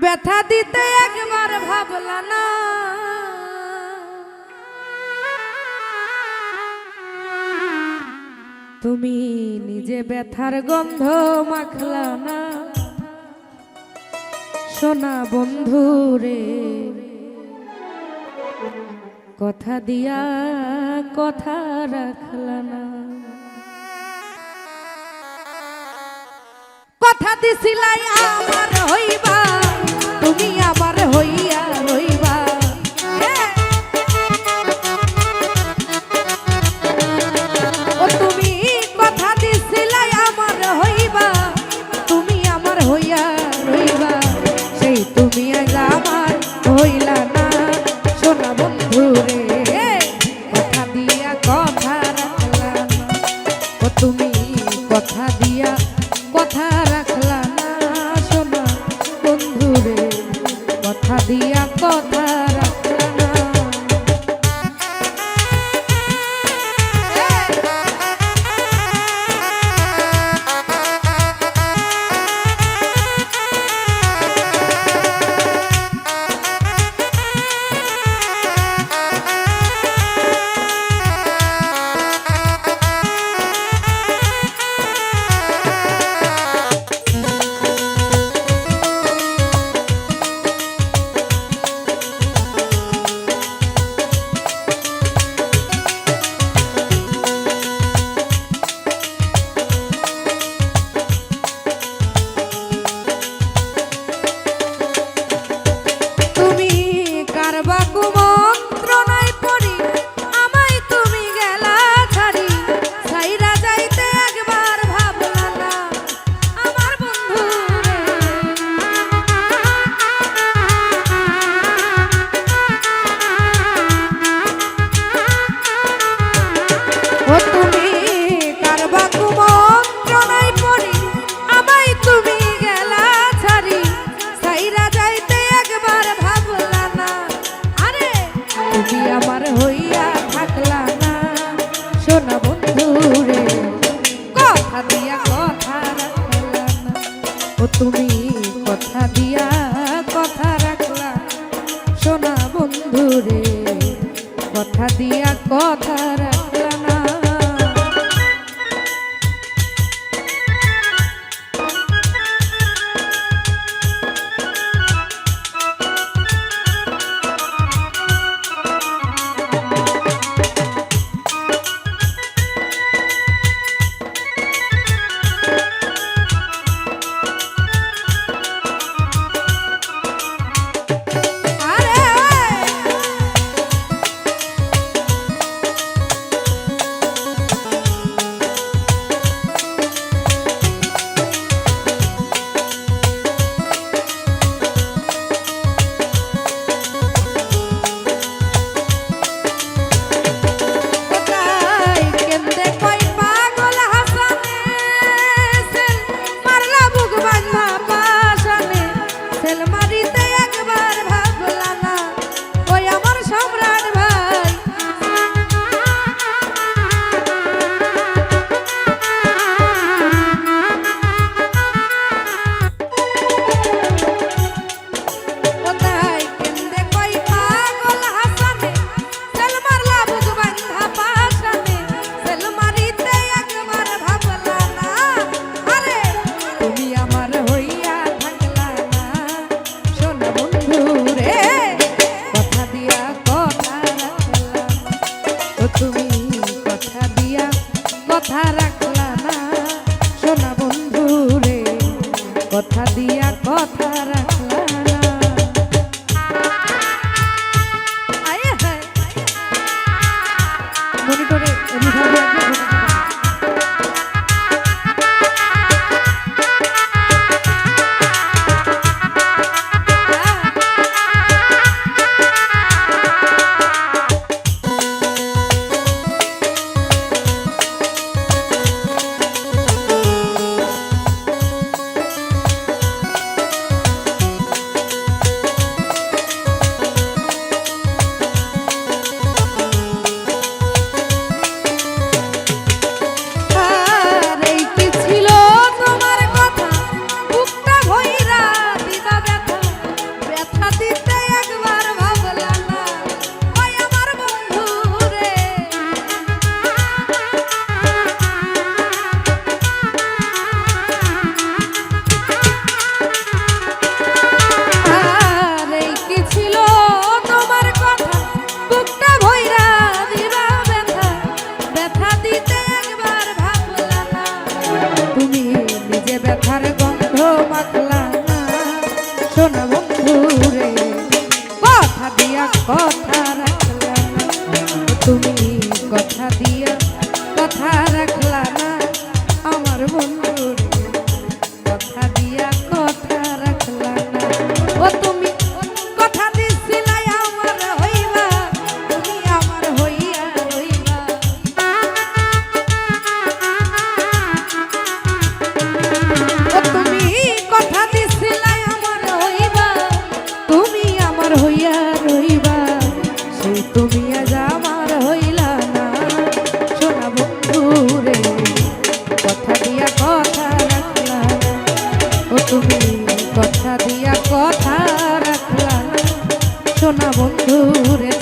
ব্যথা দিতে একবার ভাবলা না, তুমি নিজে ব্যথার গন্ধ মাখলা না। সোনা বন্ধু রে, কথা দিয়া কথা রাখলা না। কথা দিছিলাই আমার হইবা, তুমি আমার হইয়া রইবা। ও তুমি কথা দিছিলাই আমার হইবা, তুমি আমার হইয়া রইবা। সেই তুমি আজ আমার হইলা না। সোনা বন্ধু রে, কথা দিয়া কথা রাখলা না। ও তুমি কথা দিয়া কথা রাখলা না। সোনা বন্ধু রে, কথা দিয়া কথা রাখলা না। আমার হইয়া থাকলা না। সোনা বন্ধু রে, কথা দিয়া কথা রাখলা না। ও তুমি কথা দিয়া কথা রাখলা। সোনা বন্ধু রে, কথা দিয়া কথা রাখলা না। তুমি কথা দিয়া কথা রাখলা না আমার বন্ধু রে, কথা দিয়া কথা রাখলা না। ও তুমি কথা দিছিলা আমার হইবা, তুমি আমার হইয়া রইবা। ও তুমি কথা দিছিলা আমার হইবা, তুমি আমার হইয়া রইবা। সেই তুমি আজ আমার হইলা না সোনা বন্ধু রে, কথা দিয়া কথা রাখলা না। ও তুমি কথা দিয়া কথা রাখলা না সোনা বন্ধু রে।